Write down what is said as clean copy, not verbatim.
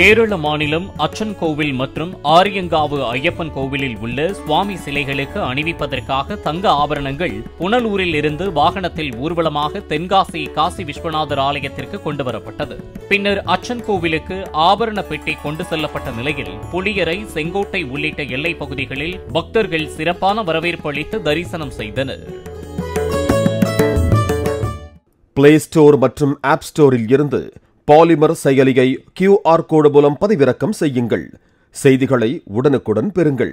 கேரள மாநிலம் அச்சன் கோவில் மற்றும் ஆரியங்காவு ஐயப்பன் கோவிலில் உள்ள சுவாமி சிலைகளுக்கு அணிவிப்பதற்காக தங்க ஆபரணங்கள் புனலூரில் இருந்து வாகனத்தில் ஊர்வலமாக தென்காசி காசி விஸ்வநாதர் ஆலயத்திற்கு கொண்டுவரப்பட்டது. பின்னர் அச்சன் கோவிலுக்கு ஆபரண பெட்டி கொண்டு செல்லப்பட்ட நிலையில் புளியரை, செங்கோட்டை உள்ளிட்ட எல்லைப் பகுதிகளில் பக்தர்கள் சிறப்பான வரவேற்பு அளித்து தரிசனம் செய்தனர். பிளே ஸ்டோர் மற்றும் ஆப் ஸ்டோரில் இருந்து பாலிமர் செயலியை QR கோடு மூலம் பதிவிறக்கம் செய்யுங்கள். செய்திகளை உடனுக்குடன் பெறுங்கள்.